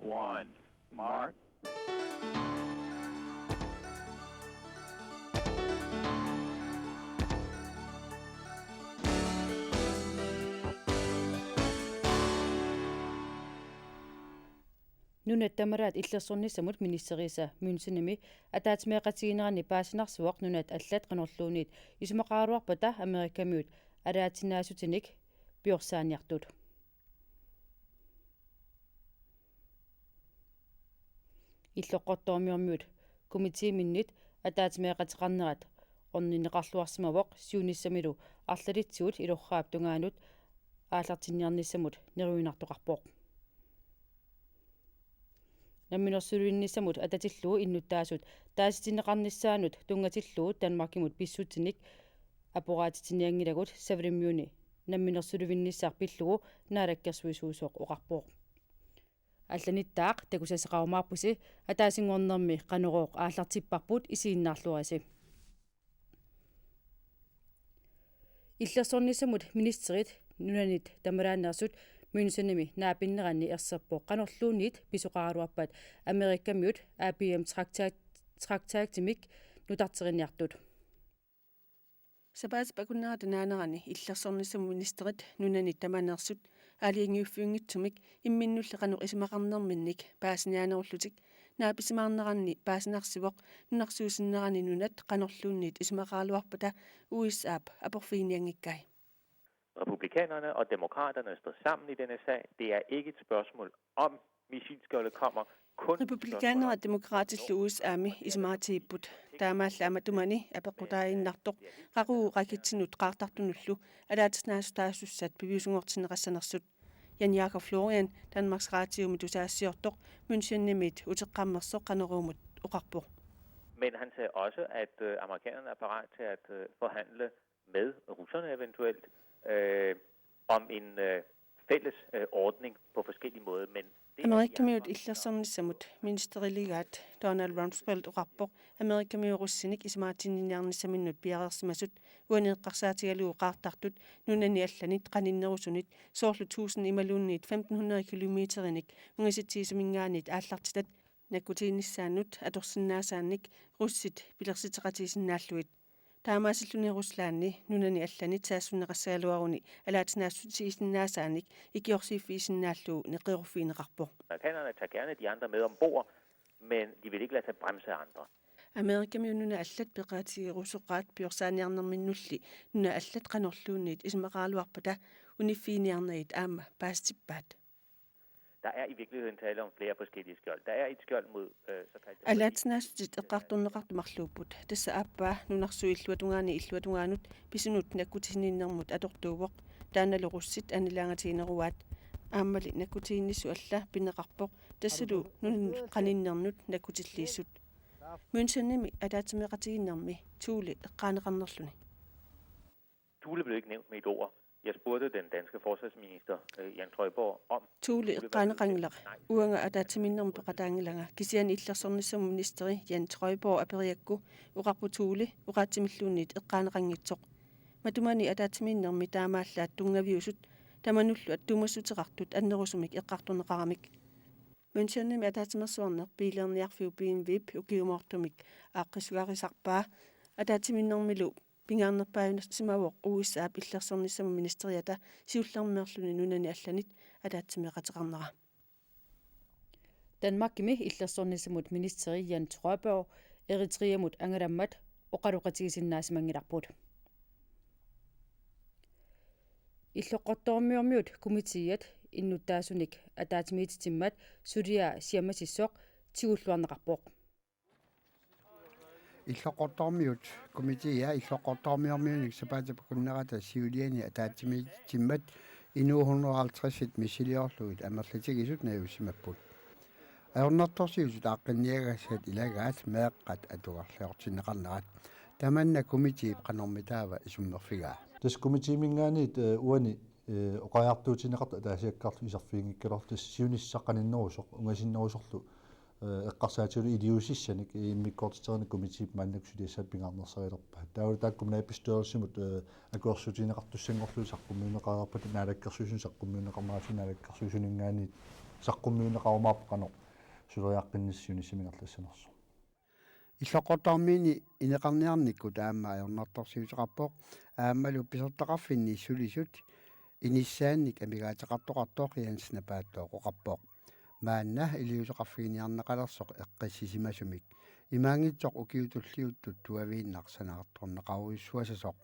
1. Mark. Nunat tamarat illersornissamut ministerisa myunsinimi ataatmeeqatiginerani paasinarsuoq nunat allat qanorluunit isumaqaaruarpata amerikamiut alaatinaasutinik piorsaaniartut иллоққортоормиормиут комитииминнит атаатимеқатеқарнерат орнинеқарлуарсимавоқ сиуниссамилу арлалитсуут илорраап тунгаанут ааллартинниарниссамут неруинартоқарпоқ намминерсулуинниссамут ататиллуу иннуттаасут тааситинеқарниссаанут тунгатиллуу Данмаркимут писсутиник апораатитиниангилагут савриммиуни намминерсулувинниссаар пиллугу наалаккерсуисуусоқ оқарпоқ алланиттаақ такусасеқарумаарпуси атаасингорнерми қанерооқ ааллартиппарпут исииннаарлуаси иллерсорнисамут министерит нунанит тамалаанаерсут myunsanimi naapinneranni erserpoq qanorluunit pisuqaaruarpat amerikamiut ABM traktaaktimik nutarteriniartut Sabas pakunnaata naanerani illersornissamu ministerit nunanit tamaneersut aaliingiuffiungitsumik imminnulle isimaqarnerminnik paasiniaanerullutik naapisimaarneranni paasinarsivoq nunarsuusinnerani nunat qanorluunniit isimaqaaluarpata USAP aporfiiniangikkai. Republikanerne og demokraterne står sammen i denne sag. Det er ikke et spørgsmål om missilskjoldet kommer. Republikanere og demokratiske USAmi ismaatiipput taamaallaamatumani apequtaayinnartoq qaquu rakitsinut qaartartunullu alaatisnaasutaasusat piviusungortineqassanersut Jan Jakob Florian Danmarks Ratiumi tusaassiortoq Münchennimit uteqqammersoq qaneruumut uqarpoq. Men han sagde også, at amerikanerne er parat til at forhandle med russerne eventuelt om en fælles ordning på forskellige måder, men Amerikamiut illersornissamut ministeriligaat Donald Rumsfeld uqarpoq Amerikamiurussinik ismaatinniniarnissaminut piareersimasut uaneeqqarsaatigaluu qaartartut nunani allanit qaninnerusunit soorlu 1000 imaluunniit 1500 kilometerinik ungasitiisimingaanit aallartitat nakutiinissaannut atorsinnaasaannik russit pilersiteqatiisinnaalluit taamaasilluni Ruslaanni nunani allanit taassunneqassaaluaruni alaatinaassutiisinnaasaannik ikiorsiiffiisinnaallu neqeruffiineqarpoq. Amerikanerne tager gerne de andre med ombord, men de vil ikke lade sig bremse af andre. Amerikamiununa allat peqaatigirusoqaat piorsaaniarnerminnulli nuna allat qanorluunniit isimaqaaluarpata uniffiiniarnerit aama paastippaat. Der er i virkeligheden tale om flere forskellige skjold. Der er et skjold mod alaatinaassut eqqartorneqartumarluupput tassa aappaa nunarsuilluatungaani illuatungaanut pisunut nakkutiinniinnermut atortuuvoq taanalorussit anilaangatiineruaat aammali nakkutiinnissu alla pineqarpoq tassalu nunut qaninnernnut nakkutilliissut Münchennimi ataatimeqatiginnermi tuuli eqqaaneqarnerluni. Thule blev ikke nævnt med et ord. Jeg spurgte den danske forsvarsminister Jan Trøjborg om tuuli eqqaaneqangileq uanga ataatiminnermu peqataangilanga kisian illersornissamu ministeri Jan Trøjborg aperiakku uqarpu tuuli uqaatimilluunniit eqqaaneqangitsoq matumani ataatiminnermi taamaallaat tungaviusut tamanullu attumassuteqartut annerusumik eqqartorneqaramik Münchennimi ataatimersuarneq piilerniarfiu piinvip ukiumortumik aaqqisuarisarpaa ataatiminnermilu pingaarnerpaayunasimavoq USAP illersornissamu ministeriata siullermerluni nunani allanit ataatimeqateqarnera. Danmarkimi illersornissamut ministeri Jan Trøjborg Eritreamut angalammat oqaluqatigisinnaasimangilarput. Illoqqortoormiormiut komitiat innuttaasunik ataatimiititimmat sulia siamasissoq tigulluarneqarpoq. Illoqortoormiut komitia illoqortoormiormiunik sapaatapakunnerata siuliani ataatimiitimmat inuuhunneraaltrissit missiliorluit amerlatigisut najusimapput aornertorsiusut aaqqinniagassat ilagaat meeqqat atugarliortinneqarnerat tamanna komitiip qanormitaava isumnerfigaa tas komitiimingaaniit uani oqajartuutineqartu ataasiakkarlu isarfiingikkalortas siunissaqqaninnerusoq ungasinnerusorlu eqqarsaatiulu iliusissanik immikkortiterni komitiip maannaksuliassat pingaarnerserilerpa taula taakkum naapistøorsimut akuersutineqartussangorlu saqqummiuneqararpat naalakkersuisun saqqummiuneqarmaasuna naalakkersuisuningaaniit саққуммиунеқарумаарпақано сулериаққинниссуни симингерлассанерсо иллоқортармиини инеқарниарникку таама аернарторсиутеқарпоқ аамалу писертақарфинни сулисут иниссаанник амигаатеқартоқартоқ янснапааттоо қоқарпоқ маанна илиутеқарфигиниарнеқалерсоқ эққиссисимасумик имаангитсоқ укиутуллиуттут туавииннарсанаарторнеқаруйуссуасасоқ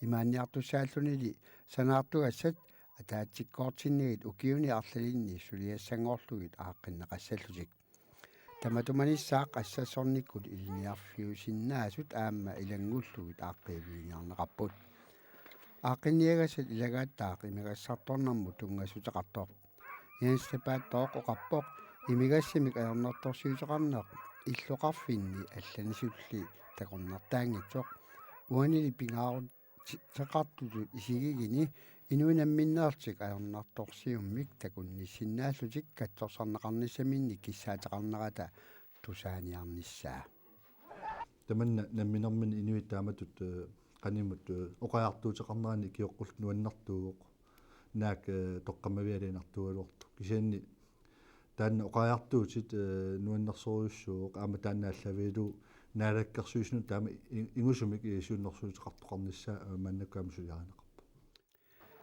имаанниартуссааллунили санаартуассат атаатсиккоортиннигит укиуни арлалинни сулиассангоорлугит ааққиннеқассаллутик таматуманиссаақ ассассорниккут илиниарфиусиннаасут аама илангуллугит ааққиивииниарнеқарпут ааққинниагасат илагааттаақ имигассарторнарму тунгасутеқартоқ янстепааттоқ оқарпоқ имигассимик аернарторсиутеқарнеқ иллоқарфинни алланисулли такорнартаангитсоқ уанили пингаарут теқартутут исигигини инуинамминнаартик аернарторсиуммик такунниссиннааллутик катсорсарнеқарниссаминни киссаатеқарнерата тусааниарниссаа таманна намминермин инуитааматут qaнимут оқаартуутеқарнерани киоққулт нуаннартууоқ наак тоққамавиалинартуалуорту кисианни таанна оқаартуутит нуаннерсориуссууоқ аама тааннааллавиилу наалаккерсуисну таама ингусумик исууннерсуутеқартоқарниссаа маннаккаама сулиаринеқарпа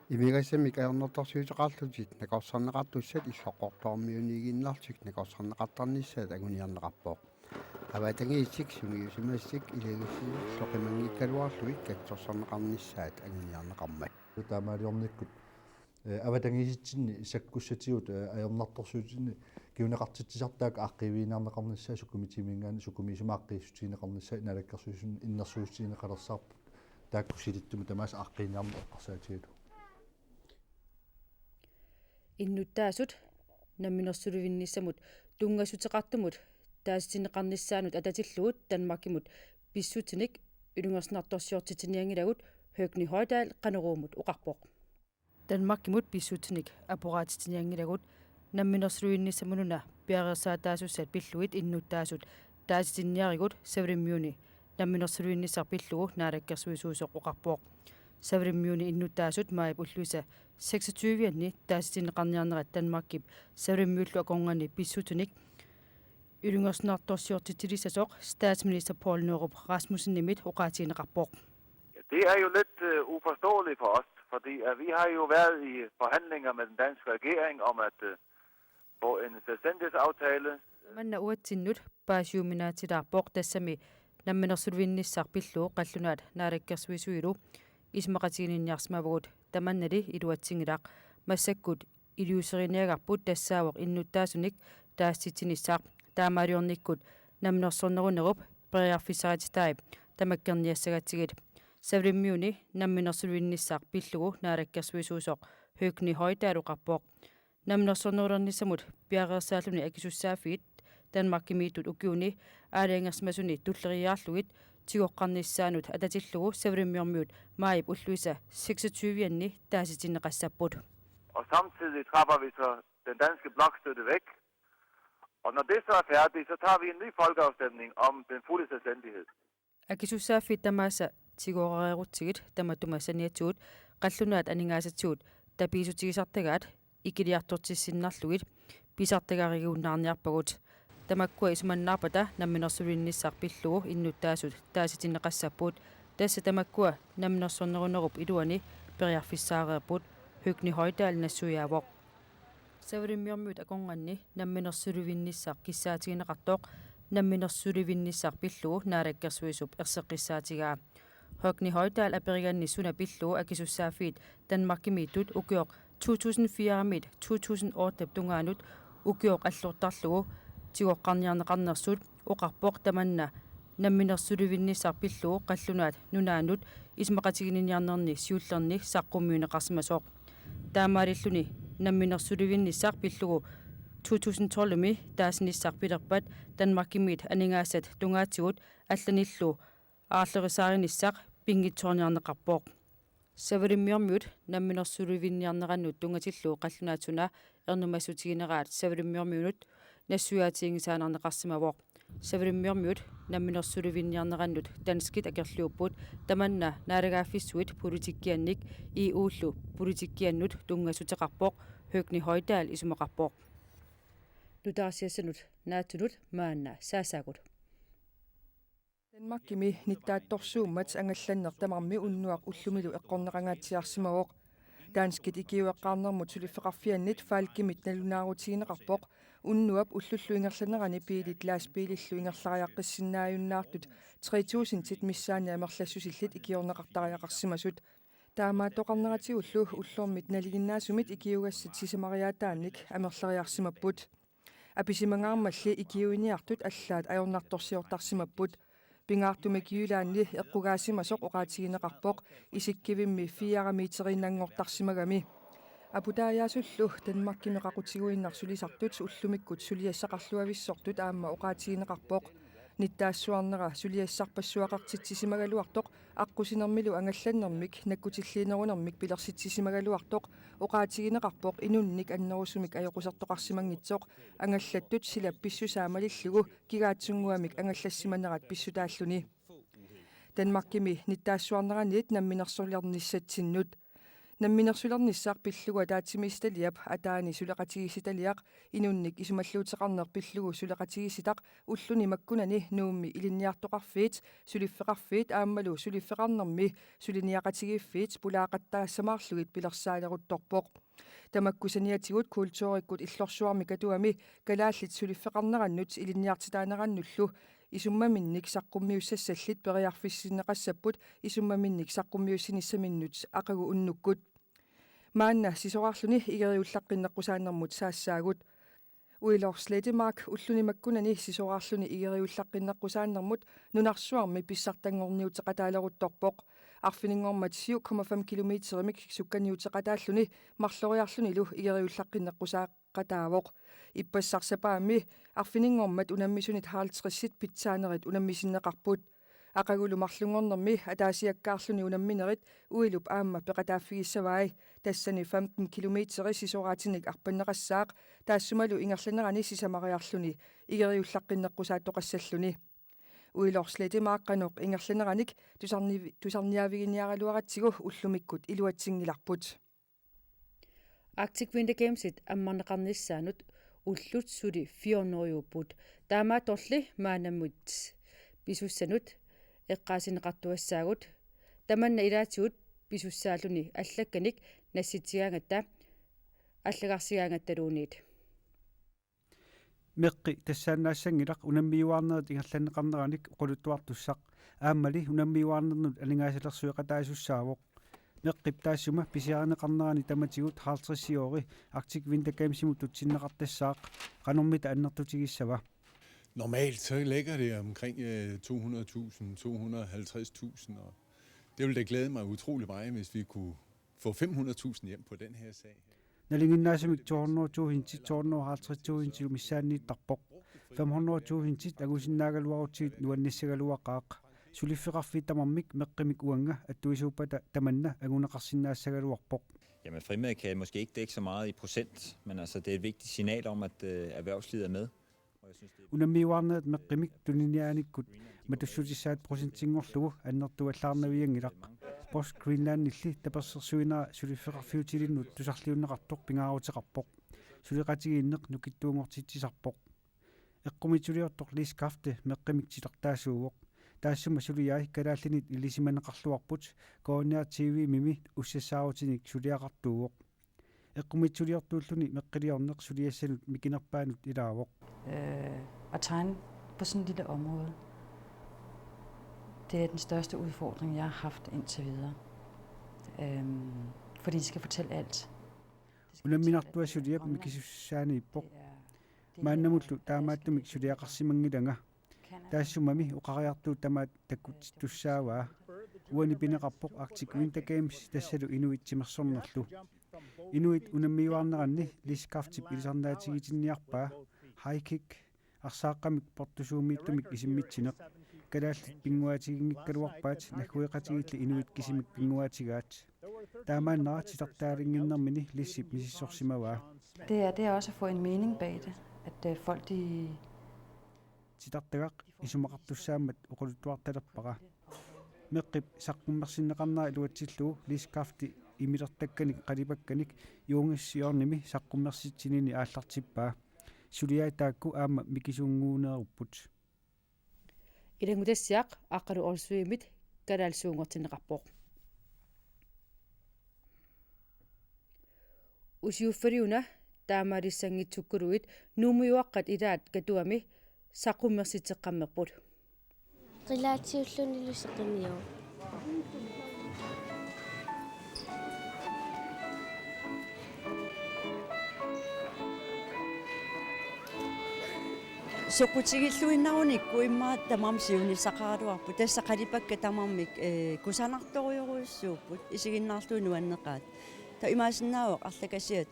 имигассамик аернарторсиутеқарлутит накорсарнеқартуссат иллоққортормиунигиннартик накорсарнеқартарниссаат агуниарнеқарпоқ аватангиитсик сунгиусимассик илагисси соқимангиккалуарлуит катсорсарнеқарниссаат агуниарнеқармат таамаалиорниккут аватангииситсинни саккуссатиут аернарторсуутинни киунеқартитсисартаак ааққивиинаарнеқарниссаа сукумитимингаани сукумисумааққииссутинеқарниссаа налаккерсуисун иннерсуустинеқалерсаарпу тааккусилиттума тамаас ааққиинаарма эққарсаатигалу иннуттаасут намминерсулувинниссамут тунгасутеқартумут тааситинеқарниссаанут ататиллуут танмаккимут писсутиник улунгерснарторсиортитиниангилагут Høgni Højdal qanеруумут уқарпоқ танмаккимут писсутиник апураатитиниангилагут намминерсулуинниссамунуна пиареерсаатаасуссат пиллуит иннуттаасут тааситинниаригут савриммиуни намминерсулуинниссар пиллугу наалаккерсуисуусоқ уқарпоқ савриммиуни иннуттаасут маип уллуиса 26-янни тааситинеқарниарнерат танмаккип савриммиуллу аконгани писсутиник улунгерснарторсиортитилисасоқ statsminister Poul Nyrup Rasmussen nimit uqaatiineqarpoq. Det er jo lidt uforståeligt for os, fordi vi har jo været i forhandlinger med den danske regering om at få en selvstændighedsaftale. Manna uatsinnut paasiuminaatilarpoq tassami namminersulvinnissar pillu qallunaat naalakkersuisuilu ismaqatigininniarsmavugut tamannali iluatsingilaaq massakkut iliuserineagarput tassaawoq innuttaasunik taassitsinissaq taamaaliornikkut namminersornerunerup periarfissarititaip tamakkerniassagatigit savrimmiuni namminersulvinnissaq pillugu naalakkersuisuusoq Høgni Højdal uqarpoq namminersornerulernissamut piareersaalluni akisussaaffiit Danmarkimiitut ukiuni aaliangersmasuni tulleriaarlugit tigoqqarnissaanut atatillugu savrimmiormiut maip ulluisa 26-janni taasitineqassapput. Og samtidig trapper vi så den danske blokstøtte væk. Og når det så er færdigt, så tager vi en ny folkeafstemning om den fulde selvstændighed. Akisussaaffiit tamaasa tigoreerutsigit tamatumassaniatuut qallunaat aningaasatiut tapiisutigisartagaat ikiliartortissinnarlugit pisartagariguunnaarniarpagut tamakkua isumannaarpata namminersulinnissar pillugu innuttaasut taasitineqassapput tassa tamakkua namminersornerunerup iluani periarfissaareerput Høgni Højdal nassujaavoq savrimmiormiut akonganni namminersuluvinnissar kissaatigineqartoq namminersuluvinnissar pillugu naalakkersuisup erseqqissaatigaa Høgni Højdal aperiganni suna pillugu akisussaaffiit Danmarkimiitut ukioq 2004 2008 tungaanut ukioq allortarlugu tigoqqarniarneqarnersut uqarpoq tamanna namminersuluvinnissar pillugu qallunaat nunaanut ismaqatigininniarnerni siullerni saqqummiuneqarsimasoq taamaalilluni namminersuluvinnissar pillugu 2012mi taasinissar pilerpat Danmarkimiit aningaasat tungaatigut allanillu aarlerisaarinissaq pingitsoorniarneqarpoq savrimmiormiut namminersuluvinniarnerannut tungatillu qallunaatuna ernumassutigineraat savrimmiormiunut nassuyaatiingisaanarneqarsimavoq savrimmiormiut namminersuluvinniarnerannut danskit akerluupput tamanna naalagaafissuit politikkiannik iuullu politikkiannut tungassuteqarpoq Høgni Højdal isumeqarpoq nutaarsiassanut naattunut maanna saasaakut Denmarkimi nittaattorsuummat angallanner tamarmi unnuaq ullumilu eqqorneqangaatiarsimavoq Danskit ikiueqqaarnermut suliffeqarfiannit faalkimit nalunaarutiineqarpoq unnuap ullulluingerlanerani piilit laaspiilillu ingerlariaqqissinnaajunnaartut 3000 tit missaani amerlassusillit ikiorneqartariaqarsimasut taamaatoqarneratiullu ullormit naliginnaasumit ikiugassat sisamariaataannik amerlariarsimapput apisimangaarmalli ikiuiniartut allaat ajornartorsiortarsimapput pingaartumik Jylaanni eqqugaasimasoq oqaatigineqarpoq isikkivimmi 4 miterinnangortarsimagami aputaayasullu Danmarkimi qaqutiguinnarssulisartut ullumikkut suliassaqarluavissortut aamma oqaatigineqarpoq nittaassuarnera suliassarpassuaqartitsisimagaluartoq aqqusinermilu angallannermik nakkutilliinerunermik pilersitsisimagaluartoq oqaatigineqarpoq inunnik annerusumik ajoqusartoqarsimangitsoq angallattut sila pissusaamalillugu kigaatsunguamik angallassimanerat pissutaalluni Danmarkimi nittaassuarneranit namminersuliarnissatsinnut намминерсулерниссаар пиллуга таатсимисталиап атаани сулеқатигиситалиақ инунник исумаллуутеқарнер пиллугу сулеқатигиситақ уллуни маккунани нуумми илинниартоқарфиит сулиффеқарфиит ааммалу сулиффеқарнерми сулиниақатигиффиит пулаақаттаассамаарлугит пилерсаалерутторпоқ тамаккусаниатигут культууриккут иллорсуарми катуами калааллит сулиффеқарнераннут илинниартитаанераннуллу исуммаминник саққуммиуссассаллит периарфиссиннеқассаппут исуммаминник саққуммиуссиниссаминнут ақагу уннуккут маанна сисораарлуни игериуллаққиннеққусааннэрмут саассаагут уилорслетимак уллунимаккунани сисораарлуни игериуллаққиннеққусааннэрмут нунарсуарми писсартангорниутеқатаалерутторпоқ арфинингормат 7,5 километеримик сукканиутеқатааллуни марлориарлунилу игериуллаққиннеққусааққатаавоқ иппассарсапаами арфинингормат унаммисунит хаалтрессит питсаанерит унаммисиннеқарпут ақагулу марлунгорнерми атаасиаккаарлуни унамминерит уилуп аама пеқатааффигиссаваи тассани 15 километери сисораатиник арпаннеқассаақ таассумалу ингерланерани сисамариарлуни игериуллаққиннеққусааттоқассаллуни уилорслетимааққанеқ ингерланераник тусарниавигиниаралуаратсигу уллумиккут илуатсингиларпут Arctic Winter Gamesit аммарнеқарниссаанут уллут сули 400-юуппут таамааторли маанаммут писуссанут эққаасинеқартуассаагут таманна илаатигут писуссаалуни аллакканик насситсигаангатта аллагарсигаангатталуунит меққи тассаанассангилақ унаммиуаарнерит ингерланеқарнераник оқулуттуартуссақ ааммали унаммиуаарнернут алингаасалерсуеқатаасуссаавоқ меққип таассума писиарнеқарнерани таматигут хаалтриссиори Arctic Winter Games-имут тутсиннеқартассаақ қанормита аннертутигиссава. Normalt så ligger det omkring 200.000, 250.000, og det ville da glæde mig utrolig meget, hvis vi kunne få 500.000 hjem på den her sag. налингиннаасумик 200.000 250.000 миссааннииттарпоқ 500.000 агусиннаагалуарутигит нуанниссагалуақаақ сулиффеқарфиттамармик меққимик уанга аттуисууппата таманна агунеқарсинаассагалуарпоқ. Jamen frimærke kan måske ikke dække så meget i procent, men altså det er et vigtigt signal om at erhvervslivet er med. Унаммиуарнеет меққимик тунниааниккут матуссутиссаат процентингорлугу аннертуаллаарнавиангилақ Bosch Greenland-илли таперсерсуинаа сулиффеқарфиутилиннут тусарлиуннеқартоқ пингаарутеқарпоқ сулиқатигииннеқ нукиттуунгортитсисарпоқ эққумитсулиортоқ лискафте меққимик тилертаасууоқ таассума сулиаи калааллинит илисиманеқарлуарпут коонниар TV мими уссассаарутиник сулиақартууоқ эққумитсулиортууллуни меққилиорнеқ сулиассанут микинерпаанут илаавоқ at tegne på sådan et lille område, det er den største udfordring, jeg har haft indtil videre. Fordi de skal fortælle alt. Unamminartuassuliap mikissussaaniippoq maannamullu taamaattumik suliaqarsimangilanga taassumami oqariartuut tamaat takkuttussaavaa uani pineqarpoq Arctic Winter Games tassalu inuitsimersornerlu inuit unammiuarneranni liskaftip ilisarnaatigitinniarpaa high kick арсааққамик портусуумииттумик исиммитсинеқ калааллит пингуатигингиккалуарпаат наггуеқатигилли инуит кисимик пингуатигаат таамааннера титартаалингиннэрмини лиссип мисиссорсимаваа Det er også at få en mening bag det, at folk de титартагақ исумақартуссаамат оқулуттуарталерпара меққип саққуммерсиннеқарнаа илуатсиллуу лискафти имилертакканик қалипакканик юунгиссиорними саққуммерситсинини ааллартиппаа suliai taakku aama mikisuunguuneerupput ilangutassiaq aqqalu orsuimit kalaalsuungortineqarpoq usiuffariuna taamaalissangitsukkuruit nuumuyuaqqat ilaat katuami saqummersiteqqammerput qilaatiulluuniluseqimiu soqutigilluinnarunikku immaat tamam siunisaqaaluarpu tassaqalipakka tamammik kusanartoriuruissuupput isiginnaarluu nuanneqaat ta imaasinnaawaq arlakasiat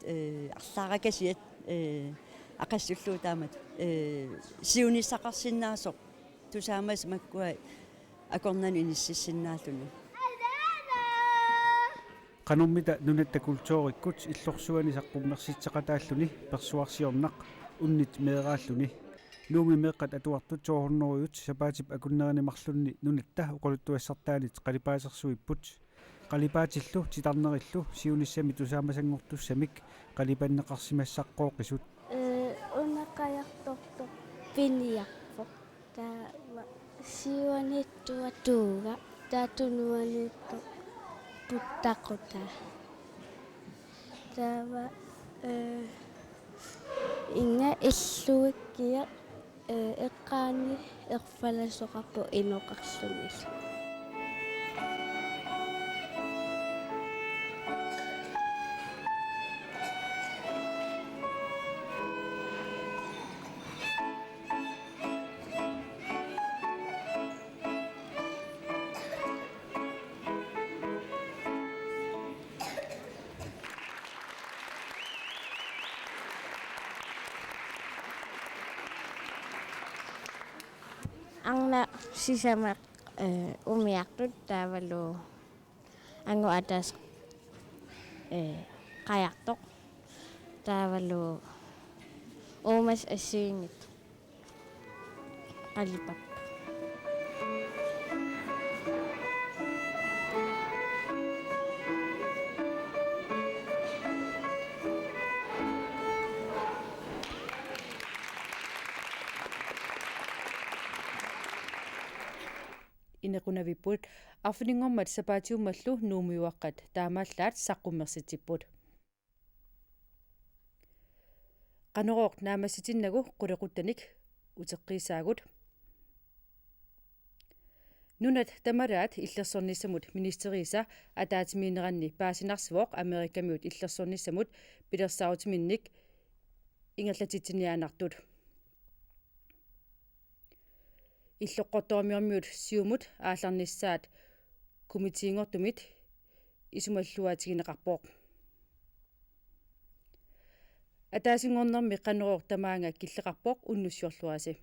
арлааракасиат ақассуллуу таамат сиунissaqarsinnaasoq тусаамас маккуа акорнани иниссиссиннааллуни qanumita nunatta kultuurikkut illorsuani saqqummersitseqataalluni persuarsiornaq unnit meeraalluni nuumi meeqqat atuartut soornoriut sapaatip akunnerinimarlunni nunatta uqaluttuassartaanit qalipaasersuipput qalipaatillu titarnerillu siunissami tusaamasangortussamik qalipanneqarsimassaqqooqisut unaqayartortoq piniarpoq taava siuanittuatuuga taatunuanittoq puttaquta taava inga illuikkia eqqaani erfalasoqarpu inoqarlunil angna sisamak umiaqtut taavalu angu atas qayartoq taavalu umas asiingit qalipap inequnaviput arfiningormat sapaatiummallu nuumuyuaqqat taamaallaat saqqummersitipput qanorooq naamassitinnagu qulequttanik uteqqiisaagut nunat tamaraat illersornissamut ministeriisa ataatimiineranni paasinarsuoq amerikamiut illersornissamut pilersaarutiminnik ingerlatitiniaanartut иллоққортоормиормиут сиумут аалларнissaат комитиингортумит исумаллуатигинеқарпооқ атаасингорнерми қанерооқ тамаанга киллеқарпооқ уннуссиорлуаси